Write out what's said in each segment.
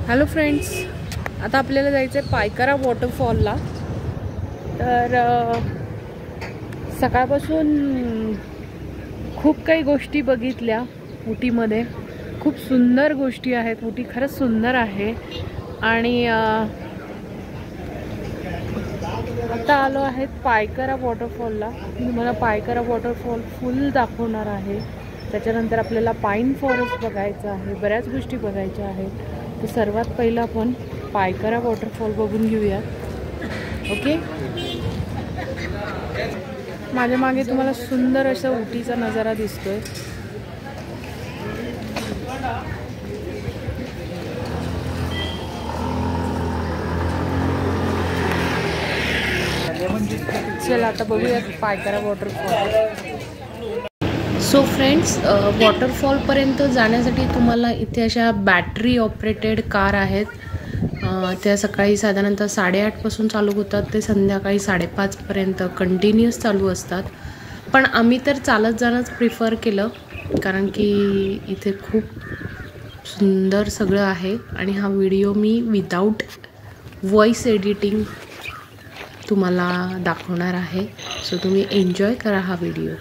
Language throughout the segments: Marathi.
हॅलो फ्रेंड्स, आता आपल्याला जायचं आहे पायकारा वॉटरफॉलला। तर सकाळपासून खूप काही गोष्टी बघितल्या उटीमध्ये। खूप सुंदर गोष्टी आहेत। उटी खरंच सुंदर आहे। आणि आता आलो आहेत पायकारा वॉटरफॉलला। मी तुम्हाला पायकारा वॉटरफॉल फुल दाखवणार आहे। त्याच्यानंतर आपल्याला पाईन फॉरेस्ट बघायचं आहे, बऱ्याच गोष्टी बघायच्या आहेत। तर सर्वात पहिला आपण पायकारा वॉटरफॉल बघून घेऊया। ओके, माझ्या मागे तुम्हाला सुंदर असा उटीचा नजारा दिसतोय। चला आता बघूयात पायकारा वॉटरफॉल। सो फ्रेंड्स, वॉटरफॉलपर्यंत जाण्यासाठी तुम्हाला इथे अशा बॅटरी ऑपरेटेड कार आहेत। त्या सकाळी साधारणतः 8:30पासून चालू होतात ते संध्याकाळी 5:30पर्यंत कंटिन्यूअस चालू असतात। पण आम्ही तर चालत जाणंच प्रिफर केलं, कारण की इथे खूप सुंदर सगळं आहे। आणि हा व्हिडिओ मी विदाऊट व्हॉइस एडिटिंग तुम्हाला दाखवणार आहे। सो तुम्ही एन्जॉय करा हा व्हिडिओ।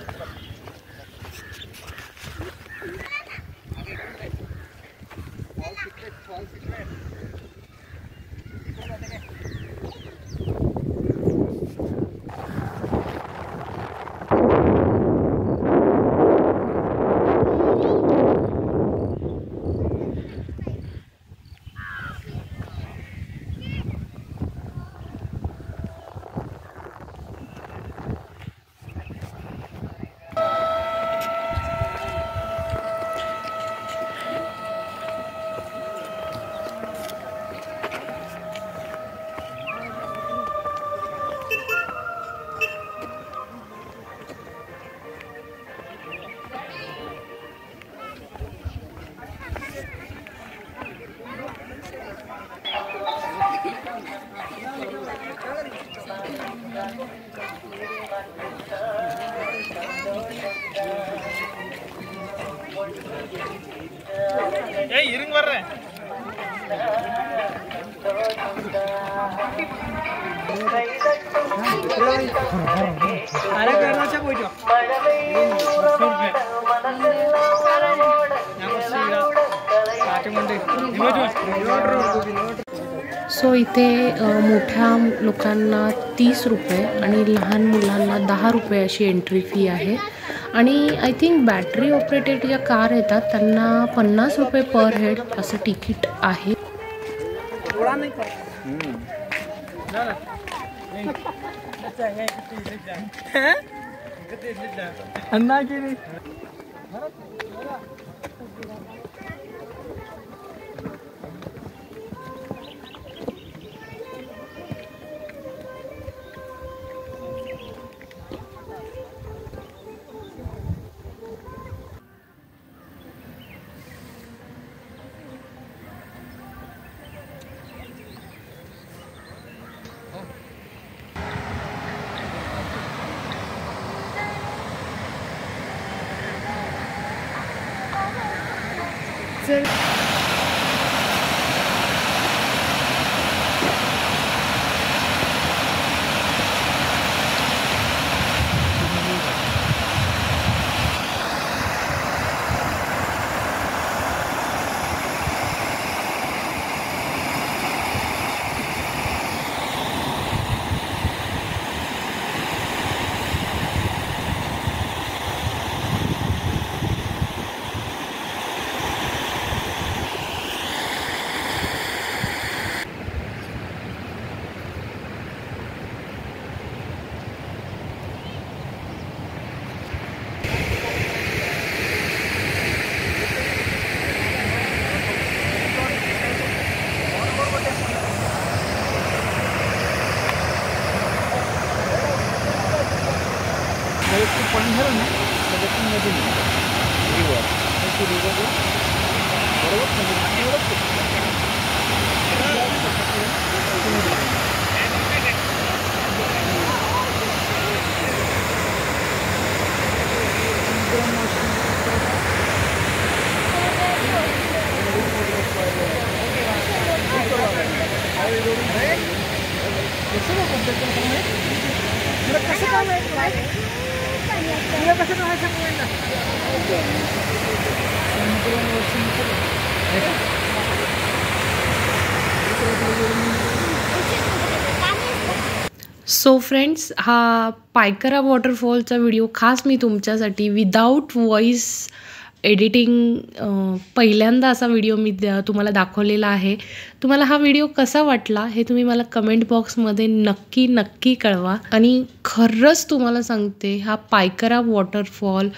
सो इथे मोठ्या लोकांना 30 रुपये आणि लहान मुलांना 10 रुपये अशी एंट्री फी आहे। आणि आय थिंक बॅटरी ऑपरेटेड ज्या कार येतात त्यांना 50 रुपये पर हेड असं तिकीट आहे। सो फ्रेंड्स, हा पायकरा वॉटरफॉलचा व्हिडिओ खास मी तुमच्यासाठी विदाऊट व्हॉइस एडिटिंग पहिल्यांदा असा व्हिडिओ मी तुम्हाला आहे. तुम्हाला हा व्हिडिओ कसा वाटला हे तुम्ही मला कमेंट बॉक्समध्ये नक्की कळवा. आणि खरंच तुम्हाला सांगते, हा पायकरा वॉटरफॉल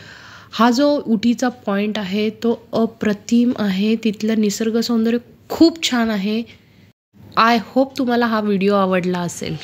हा जो उटीचा पॉइंट आहे तो अप्रतिम आहे. तिथलं निसर्ग सौंदर्य खूप छान आहे. आय होप तुम्हाला हा व्हिडिओ आवडला असेल.